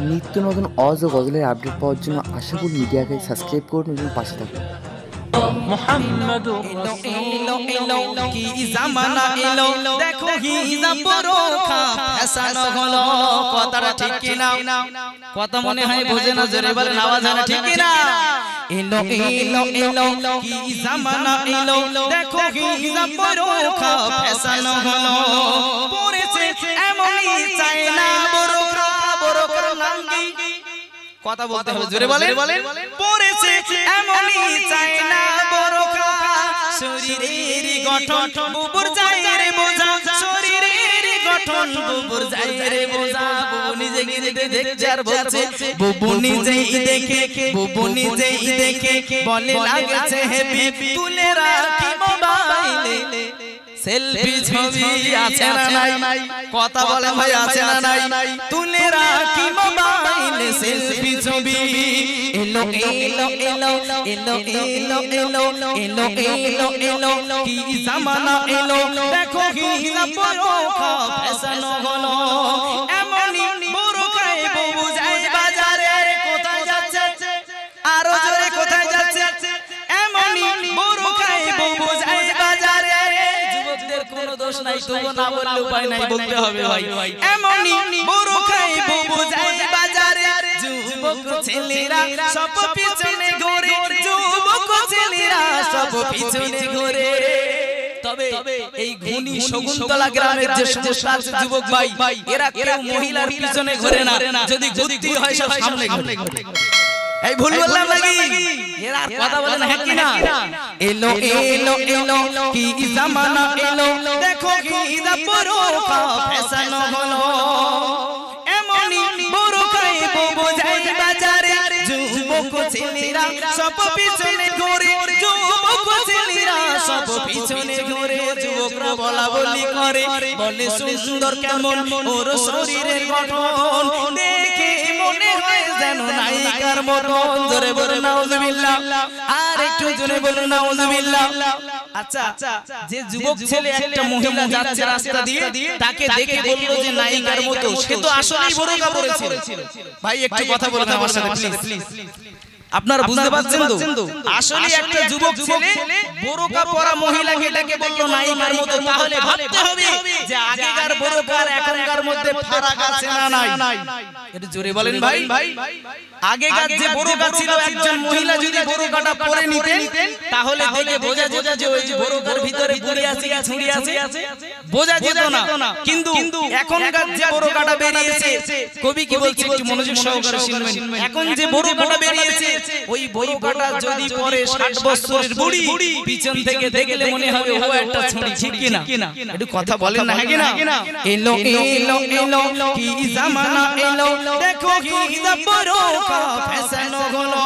নিত্য নতুন অজ ও গজলের আপডেট পাওয়ার জন্য আশাপুর মিডিয়াকে সাবস্ক্রাইব করুন এবং পাশে থাকুন। মুহাম্মাদুর রাসূলুল্লাহ কি জামানা এলো দেখো হিজাব বোরখা ফ্যাশন হলো কথাটা ঠিক কি না কথা মনে হয় বোঝে না জোরে বলেন আওয়াজ হয় না ঠিক কি না এলো এলো এলো কি জামানা এলো দেখো হিজাব বোরখা ফ্যাশন হলো পড়েছে এমনই চাই না বোরখা বোরখার নাম কি কথা বলতে হবে জোরে বলেন পড়েছে এমনই চাই না বোরখা শরীরের গঠন বুবুর যায় রে বোঝা শরীরের গঠন বুবুর যায় রে বোঝা বুবু নিজে নিজে দেখছে আর বলছে বুবু নিজেই দেখে বলে লাগছে হেভি তুলে রাখি মোবাইলে সেলফি ছবি আছে না নাই কথা বলে ভাই আছে না নাই তুলে রাখি মোবাইলে সেলফি ছবি এলো এলো এলো এলো এলো এলো এলো এলো এলো কি জামানা এলো দেখো হিজাব বোরখা ফ্যাশন হলো এমনই বোরখায় বুবু যায় বাজারে কোথায় যাচ্ছে আরো জোরে কোথায় যাচ্ছে এমনই বোরখায় বুবু যায় বাজারে কোনো দোষ নাই তবু না বললে উপায় নাই বলতে হবে ভাই এমনই বোরখায় বুবু যায় বাজারে যুবক ছেলেরা সব পিছনে ঘোরে যুবক ছেলেরা সব পিছনে ঘোরে তবে এই ঘুনি শকুন্তলা গ্রামের যে সমস্ত আছে যুবক ভাই এরা কেউ মহিলার পিছনে ঘোরে না যদি ঘুরতে হয় সব সামনে ঘোরে এই ভুল বললাম নাকি এরা কথা বলে না হ্যাঁ কি না এলো এলো এলো কি জামানা এলো দেখো হিজাব বোরখা ফ্যাশন হলো এমনই বোরখায় বুবু যায় বাজারে যুবক ছেলেরা সব পিছনে ঘোরে যুবক ছেলেরা সব পিছনে ঘোরে যুবকরা বলা বলি করে বলে সুন্দর কেমন ওর শরীরের গঠন দেখে মনে হয় যেন নায়িকার মতন জোরে বলুন নাউজুবিল্লাহ আর একটু জোরে বলুন নাউজুবিল্লাহ আচ্ছা যে যুবক ছেলে একটা মহিলা যাচ্ছে রাস্তা দিয়ে তাকে দেখে বলল যে নায়িকার মতো সে তো আসলেই বোরখা পরেছিল ভাই একটু কথা বলুন আমার সাথে প্লিজ আপনারা বুঝতে পারছেন তো আসলে একটা যুবক ছেলে বোরখা পরা মহিলাকে ডেকে বলল নায়িকার মতো তাহলে ভাবতে হবে যে আগেকার বোরখা আর এখনকার মধ্যে ফারাক আছে না নাই একটু জোরে বলেন ভাই আগেকার যে বোরখা ছিল একজন মহিলা যদি বোরখাটা পরে নিতেন তাহলে দেখে বোঝা যেত যে ওই বোরখার ভিতরে বুড়ি আছে কি ছুরি আছে বোঝা যেত না কিন্তু এখনকার যে বোরখাটা বেরিয়েছে কবি কি বলছে একটু মনোযোগ সহকারে শুনবেন এখন যে বোরখাটা বেরিয়েছে ওই বোরখাটা যদি পরে 60 বছরের বুড়ি পিছন থেকে দেখলে মনে হবে ও একটা ছুরি ঠিক কি না একটু কথা বলেন না হ্যাঁ কি না এলো এলো এলো কি জামানা এলো দেখো হিজাব বোরখা ফ্যাশন হলো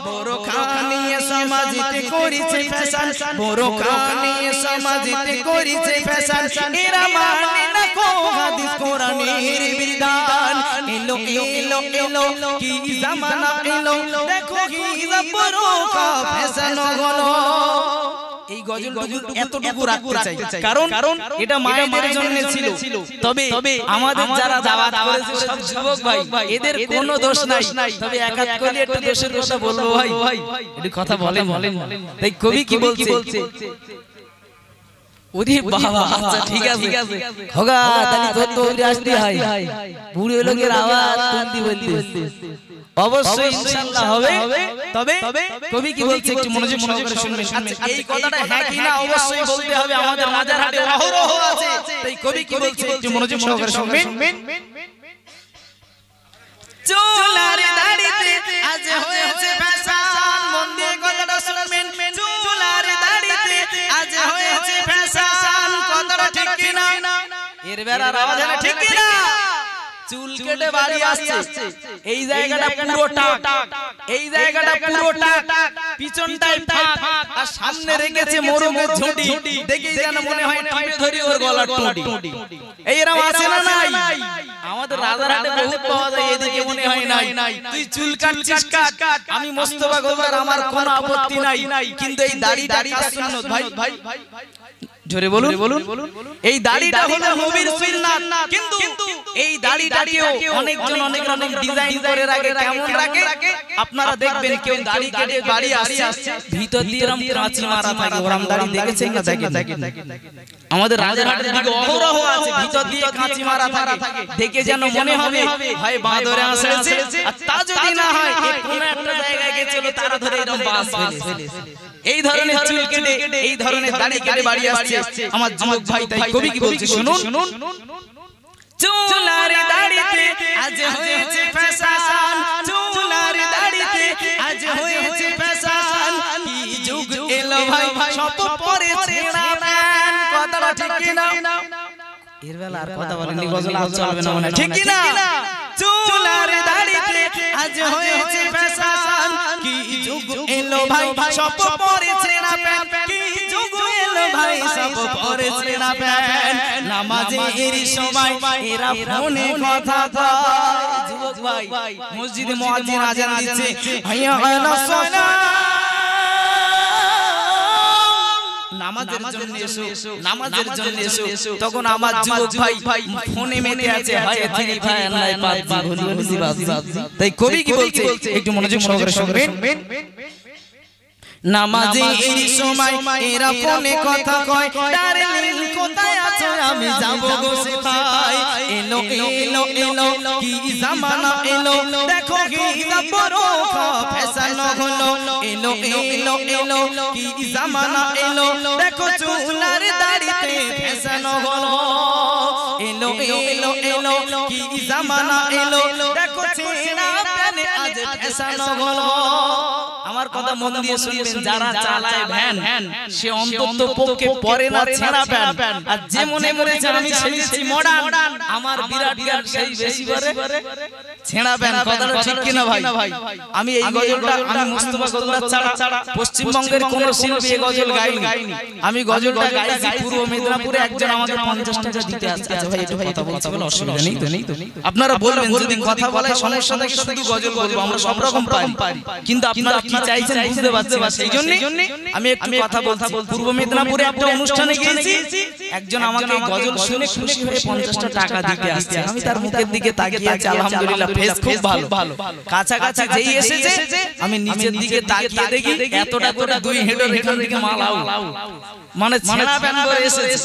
বোরখা নিয়ে সমাজে করেছে ফ্যাশন বোরখা নিয়ে সমাজে করেছে ফ্যাশন এরা মানে না কো হাদিস কোরআনের বিধান এলো এলো এলো কি জামানা এলো দেখো হিজাব বোরখা ফ্যাশন হলো এই গজল এতটুকু রাখতে চাই কারণ এটা মায়েদের জন্য ছিল তবে আমাদের যারা দাওয়াত করেছে সব যুবক ভাই এদের কোনো দোষ নাই তবে একাত করে একটু দোষের কথা বলবো ভাই একটু কথা বলেন তাই কবি কি বলছে ওরে বাবা আচ্ছা ঠিক আছে হোগা তালি তো আসতে হয় বুড়ো লোকের আওয়াজ তুলতি বলতে অবশ্যই ইনশাআল্লাহ হবে তবে কবি কি বলছে একটু মনোযোগ সহকারে শুনবেন আচ্ছা এই কথাটা হ্যাঁ কি না অবশ্যই বলতে হবে আমাদের মাজারহাটে অহরহ আছে তাই কবি কি বলছে একটু মনোযোগ সহকারে শুনবেন চুলার দাড়িতে আজ হয়েছে ফ্যাশন মন দিয়ে কথাটা শুনবেন চুলার দাড়িতে আজ হয়েছে ফ্যাশন কথাটা ঠিক কি না এর বেড়ার আওয়াজ না ঠিক কি না চুল কেটে বাড়ি আসছে এই জায়গাটা পুরো টাক এই জায়গাটা পুরো টাক পিছনটাই ফাঁক আর সামনে রেখেছে মোরগের ঝুঁটি দেখেই যেন মনে হয় টিপে ধরি ওর গলার টুটি এইরকম আছে না নাই আমাদের রাজারহাটে বহুত পাওয়া যায় এদিকে মনে হয় নাই তুই চুল কাটছিস কাট আমি মোস্তফা গোলদার আমার কোনো আপত্তি নাই কিন্তু এই দাড়িটা কাজ সুন্নাত ভাই জোরে বলুন এই দাড়িটা হলো নবীর সুন্নাত কিন্তু এই দাড়িটাকেও অনেকজন অনেক রকম ডিজাইন করে রাখে কেমন রাখে আপনারা দেখবেন কেউ দাড়ি কেটে বাড়ি আসছে ভিতর দিয়ে এরকম কাঁচি মারা থাকে ওরকম দাড়ি দেখেছেন না দেখেন আমাদের রাজারহাটের দিকে অহরহ আছে ভিতর দিয়ে কাঁচি মারা থাকে দেখে যেন মনে হবে ভাই বাঁদরে আসছে আর তা যদি না হয় কোন একটা জায়গায় গেছিল তারা ধরে এরকম বাস ফেলে এই ধরনের চুল কেটে এই ধরনের দাড়ি কেটে বাড়ি আসছে আমার যুবক ভাই তাই কবি কি বলছে শুনুন চুলার দাড়িতে আজ হয়েছে ফ্যাশন চুলার দাড়িতে আজ হয়েছে ফ্যাশন কি যুগ এলো ভাই সব পরে ছেঁড়া প্যান্ট কথাটা ঠিক কি না এর বেলা আর কথা বলেননি গজল আজ চলবে না মানে ঠিক কি না চুলার দাড়িতে আজ হয়েছে ফ্যাশন কি যুগ এলো ভাই সব পরে ছেঁড়া প্যান্ট কি যুগ এলো ভাই সব পরে ছেঁড়া প্যান্ট নামাজের সময় এরা ফোনে কথা কয় যুবক ভাই মসজিদে মুয়াজ্জিন আযান দিচ্ছে হাইয়া আলাস সালাহ নামাজের জন্য এসো তখন আমার যুবক ভাই ফোনে মেতে আছে ভাই তিনি ভাই আল্লাহ পাক ভুলি তাই কবি কি বলছে একটু মনোযোগ সহকারে শুনবেন নামাজের সময় এরা ফোনে কথা কয় ডার্লিং কোথায় আছো আমি যাব গো সেথায় এলো এলো এলো কি জামানা এলো দেখো কি বড় ফ্যাশন হলো এলো এলো এলো কি জামানা এলো দেখো চুলার দাড়িতে ফ্যাশন হলো এলো এলো এলো কি জামানা এলো দেখো ছেঁড়া প্যান্ট আজ ফ্যাশন হলো আমার কথা মন দিয়ে শুনবেন যারা চালায় ভ্যান সে অন্তত পক্ষে পরে না ছেঁড়া প্যান্ট আর যে মনে করেছে আমি সেজেছি মডার্ন আমার বিরাট জ্ঞান সেই বেশি করে ছেঁড়া প্যান্ট কথাটা ঠিক কি না ভাই আমি এই গজলটা আমি মুস্তাফা গজল ছাড়া পশ্চিমবঙ্গের কোন শিল্পী এই গজল গায়নি আমি গজলটা গাইছি পূর্ব মেদিনীপুরে একজন আমাকে 50 টাকা দিতে আসছে আচ্ছা ভাই একটু কথা বলতে বলে অসুবিধা নেই তো আপনারা বলবেন যদি কথা বলার সমস্যা থাকে শুধু গজল বলবো আমরা সব রকম পারি কিন্তু আপনারা কি চাইছেন বুঝতে পারছেন না সেইজন্য আমি একটু কথা বলছি পূর্ব মেদিনীপুরে একটা অনুষ্ঠানে গিয়েছি একজন আমাকে গজল শুনে খুশি হয়ে 50 টাকা দিতে আসছে আমি তার মুখের দিকে তাকিয়ে আছি আলহামদুলিল্লাহ ফেস খুব ভালো কাছাকাছি যেই এসেছে আমি নিচের দিকে তাকিয়ে দেখি এতটা করে দুই হেডের এখান থেকে মাল আউ মানে ছেঁড়া প্যান্ট পরে এসেছে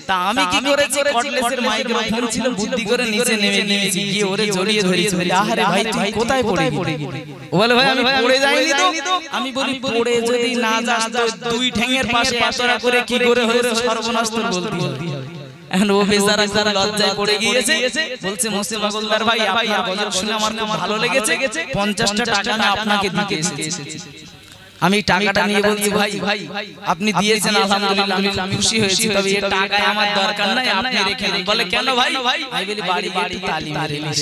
তা আমি কি করেছি কর্ডলেসের মাইক্রোফোন ছিল বুদ্ধি করে নিচে নেমে গিয়েছি গিয়ে ওরে জড়িয়ে ধরেছি আহারে ভাই তুই কোথায় পড়ে গেলি ও বলে ভাই আমি পড়ে যাইনি তো আমি বলি পড়ে যদি না যাস তো দুই ঠ্যাঙের পাশে এতটা করে কি করে হয়েছে সর্বনাশ তোর বলতে হবে এখন ও বেচারা যারা লজ্জায় পড়ে গিয়েছে বলছে মুস্তাফা গোলদার ভাই আপনার গজল শুনে আমার খুব ভালো লেগেছে 50 টাকা আমি আপনাকে দিতে এসেছি আমি টাকাটা নিয়ে বলছি ভাই আপনি দিয়েছেন আলহামদুলিল্লাহ আমি খুশি হয়েছি তবে এই টাকা আমার দরকার নাই আপনি রেখে দিন বলে কেন ভাই আমি বলি বাড়ি গিয়ে তালি মেরে নিস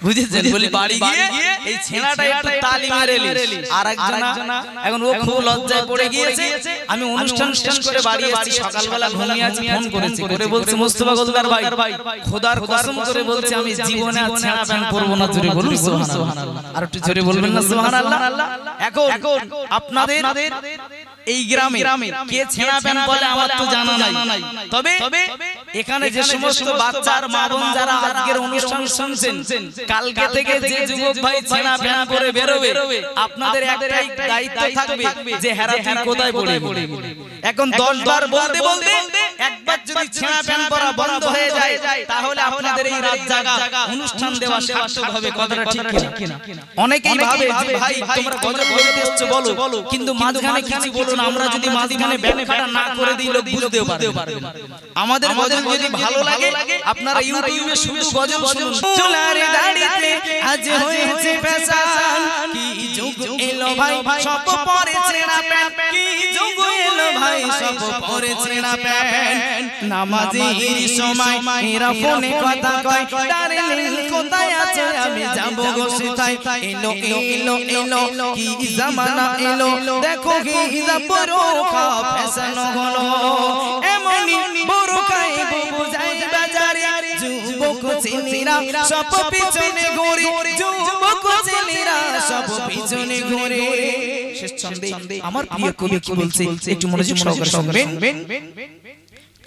বুঝেছেন বলি বাড়ি গিয়ে এই ছেনাটা একটু তালি মেরে নিস আরেকজন এখন ও খুব লজ্জায় পড়ে গিয়েছে আমি অনুষ্ঠান শেষ করে বাড়ি এসেছি সকালবেলা ঘুমিয়ে আছি ফোন করেছি করে বলছে মুস্তাফা গোলদার ভাই খোদার কসম করে বলছে আমি জীবনে আর ছেঁড়া প্যান্ট পরবো না জোরে বলুন সুবহানাল্লাহ আর একটু জোরে বলবেন না সুবহানাল্লাহ এখন আপনাদের এই গ্রামে কে ছেঁড়া প্যান্ট বলে আমার তো জানা নাই তবে এখানে যে সমস্ত বাচ্চার মা বোন যারা আজকের অনুষ্ঠান শুনছেন কালকে থেকে যে যুবক ভাই ছেঁড়া প্যান্ট পরে বেরোবে আপনাদের একটাই দায়িত্ব থাকবে যে হেরা তুই কোথায় পড়ে এখন 10 বার বলতে বলতে একবার যদি ছেঁড়া প্যান্ট পরা বন্ধ হয়ে যায় তাহলে আপনাদের এই রাত জাগা অনুষ্ঠান দেওয়া সার্থক হবে কথাটা ঠিক কিনা অনেকেই ভাবে যে ভাই তোমরা গজল বলতে এসেছো বলো কিন্তু মাঝখানে কিছু বলো না আমরা যদি মাঝখানে ব্যাখ্যাটা না করে দিই লোক বুঝতেও পারবে না আমাদের গজল যদি ভালো লাগে আপনারা ইউটিউবে শুধু গজল শুনুন চুলার দাড়িতে আজ হয়েছে ফ্যাশন কি যুগ এলো ভাই সব পরে ছেঁড়া প্যান্ট কি যুগ এলো ভাই সব পরে ছেঁড়া প্যান্ট নামাজের সময় এরা ফোনে কথা কয় ডার্লিং কোথায় আছো আমি যাব গো সেথায় এলো এলো এলো কি জামানা এলো দেখো কি বোরকা ফ্যাশন হলো এমনি বোরকাই বুঝাই বাজারে যুবক ছেলেরা সব পিছনে ঘুরে যুবক ছেলেরা সব পিছনে ঘুরে শেষ ছন্দে আমার প্রিয় কবি কি বলছে একটু মনোযোগ সহকারে শুনবেন।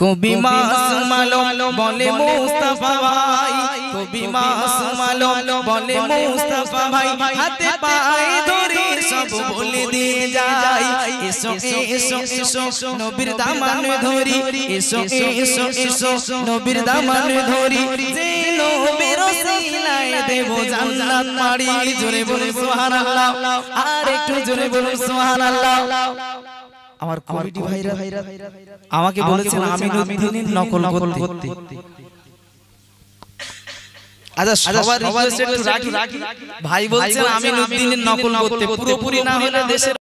কবি মাসুম আলম বলে মুস্তাফা ভাই, কবি মাসুম আলম বলে মুস্তাফা ভাই, হাতে পায়ে ধরে সব বলে দিয়ে যায়, এসো এসো এসো নবীর দামান ধরি, এসো এসো এসো নবীর দামান ধরি, যে নবীর ওসিলায় দেব জান্নাত পাড়ি। জোরে বলুন সুবহানাল্লাহ, আর একটু জোরে বলুন সুবহানাল্লাহ। আমার কমিটি ভাইরা আমাকে বলেছেন আমিনুদ্দিনের নকল করতে। আচ্ছা সবার রিকোয়েস্ট একটু রাখি, ভাই বলছেন আমিনুদ্দিনের নকল করতে, পুরোপুরি না হলে দেশের